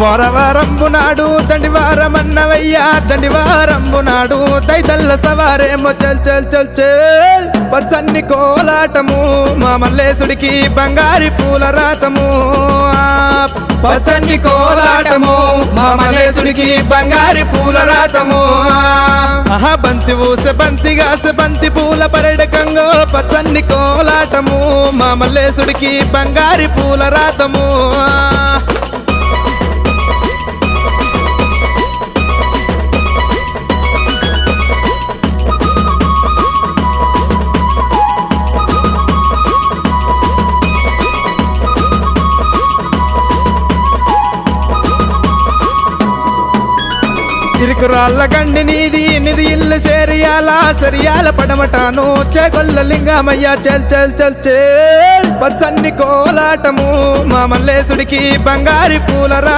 వారవారంబు నాడు దండివారమన్నవయ్యా దండివారంబు నాడు దైతల్ల సవారేమో చల్ చల్ చల్ చల్ పచ్చన్ని కోలాటము మా మల్లేశుడికి బంగారి పూల రాతము పచ్చన్ని కోలాటము మా మల్లేశుడికి బంగారి పూల రాతము ఆహా బంతి ఊసె బంతిగాసె బంతి పూల పరడకంగో పచ్చన్ని కోలాటము మా మల్లేశుడికి బంగారి పూల రాతము చిరుకురాళ్ళ గండి నీది నిధి ఇల్లు సేరియాల సరియాల పడమటాను చేకొల్ల లింగమయ్య చల్ చల్ చల్ చల్ పచ్చన్ని కోలాటము మా మల్లేశుడికి బంగారి పూల రాత